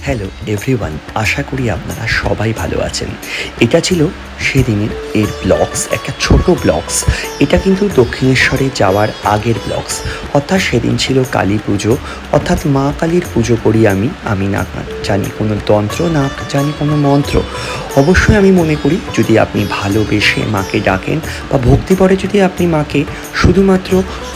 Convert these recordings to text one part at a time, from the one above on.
Hello everyone, আশা করি আপনারা সবাই ভালো আছেন। এটা ছিল সেদিনের এর ব্লগস, একটা ছোট ব্লগস। এটা কিন্তু দক্ষিণেশ্বরে যাওয়ার আগের ব্লগস, অর্থাৎ সেদিন ছিল কালী পুজো, অর্থাৎ মা কালীর পুজো করি আমি না জানি কোনো তন্ত্র, না জানি কোনো মন্ত্র। অবশ্যই আমি মনে করি যদি আপনি ভালোবেসে মাকে ডাকেন বা ভক্তিভরে যদি আপনি মাকে শুধুমাত্র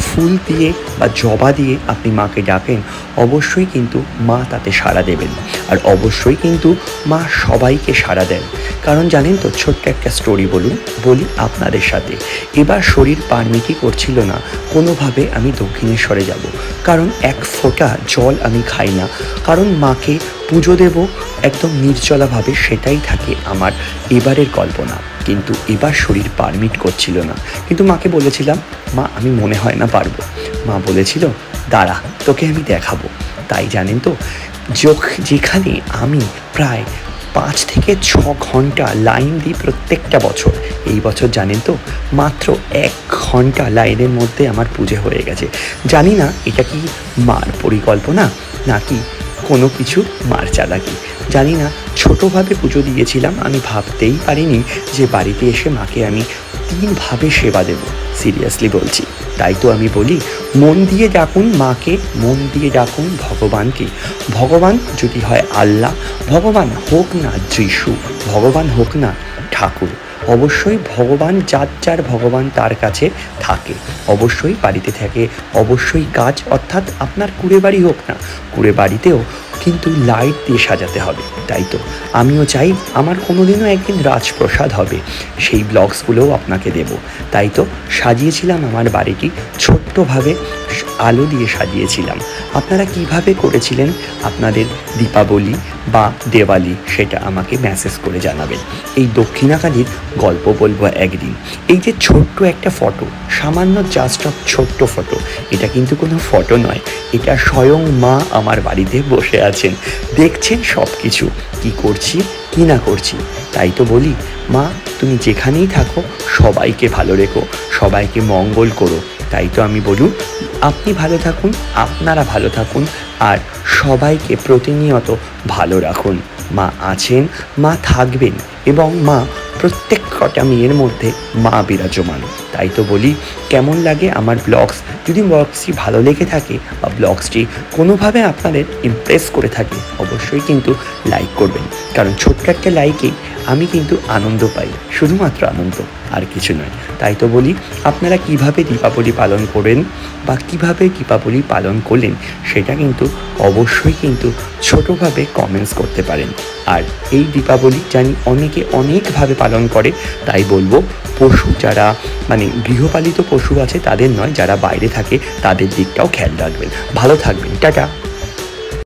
ফুল দিয়ে বা জবা দিয়ে আপনি মাকে ডাকেন, অবশ্যই কিন্তু মা তাতে সাড়া দেবেন। আর অবশ্যই কিন্তু মা সবাইকে সাড়া দেন। কারণ জানেন তো, ছোট্ট একটা স্টোরি বলি আপনাদের সাথে। এবার শরীর পারমিটই করছিল না কোনোভাবে আমি দক্ষিণেশ্বরে যাব, কারণ এক ফোঁটা জল আমি খাই না, কারণ মাকে পুজো দেব একদম নির্জলাভাবে, সেটাই থাকে আমার এবারের কল্পনা। কিন্তু এবার শরীর পারমিট করছিল না, কিন্তু মাকে বলেছিলাম, মা আমি মনে হয় না পারবো। মা বলেছিল, দাঁড়া তোকে আমি দেখাবো। তাই জানেন তো, যেখানে আমি প্রায় 5 থেকে 6 ঘন্টা লাইন দিই প্রত্যেকটা বছর, এই বছর জানেন তো মাত্র 1 ঘন্টা লাইনের মধ্যে আমার পুজো হয়ে গেছে। জানি না এটা কি মার পরিকল্পনা নাকি কোনো কিছু মার চালাকি, জানি না। ছোটোভাবে পুজো দিয়েছিলাম, আমি ভাবতেই পারিনি যে বাড়িতে এসে মাকে আমি 3ভাবে সেবা দেব, সিরিয়াসলি বলছি। তাই তো আমি বলি, মন দিয়ে ডাকুন মাকে, মন দিয়ে ডাকুন ভগবানকে। ভগবান যদি হয় আল্লাহ, ভগবান হোক না যিশু, ভগবান হোক না ঠাকুর, অবশ্যই ভগবান যার ভগবান তার কাছে থাকে, অবশ্যই বাড়িতে থাকে, অবশ্যই কাজ, অর্থাৎ আপনার কুড়ে বাড়ি হোক না, কুড়ে বাড়িতেও কিন্তু লাইট দিয়ে সাজাতে হবে। তাই তো আমিও চাই আমার কোনোদিনও একদিন রাজপ্রসাদ হবে, সেই ব্লগসগুলোও আপনাকে দেব। তাই তো সাজিয়েছিলাম আমার বাড়িটি ছোট্টভাবে, আলো দিয়ে সাজিয়েছিলাম। আপনারা কিভাবে করেছিলেন আপনাদের দীপাবলি বা দেওয়ালি, সেটা আমাকে মেসেজ করে জানাবেন। এই দক্ষিণাকালীর গল্প বলবো একদিন। এই যে ছোট্ট একটা ফটো, সামান্য জাস্ট ছোট্ট ফটো, এটা কিন্তু কোনো ফটো নয়, এটা স্বয়ং মা আমার বাড়িতে বসে আছেন, দেখছেন সব কিছু, কী করছি কী না করছি। তাই তো বলি, মা তুমি যেখানেই থাকো সবাইকে ভালো রেখো, সবাইকে মঙ্গল করো। তাই তো আমি বলি, আপনি ভালো থাকুন, আপনারা ভালো থাকুন, আর সবাইকে প্রতিনিয়ত ভালো রাখুন। মা আছেন, মা থাকবেন, এবং মা প্রত্যেক কটা মেয়ের মধ্যে মা বিরাজমান। তাই তো বলি, কেমন লাগে আমার ব্লগস? যদি ব্লগসটি ভালো লেগে থাকে বা ব্লগসটি কোনোভাবে আপনাদের ইমপ্রেস করে থাকে, অবশ্যই কিন্তু লাইক করবেন, কারণ ছোট্ট একটা লাইকেই আমি কিন্তু আনন্দ পাই, শুধুমাত্র আনন্দ, আর কিছু নয়। তাই তো বলি, আপনারা কিভাবে দীপাবলি পালন করেন বা কিভাবে দীপাবলি পালন করলেন, সেটা কিন্তু অবশ্যই কিন্তু ছোটোভাবে কমেন্টস করতে পারেন। আর এই দীপাবলি জানি অনেকে অনেকভাবে পালন করে, তাই বলবো পশু যারা গৃহপালিত পশু আছে তাদের নয়, যারা বাইরে থাকে তাদের দিকটাও খেয়াল রাখবেন। ভালো থাকবেন, টাটা।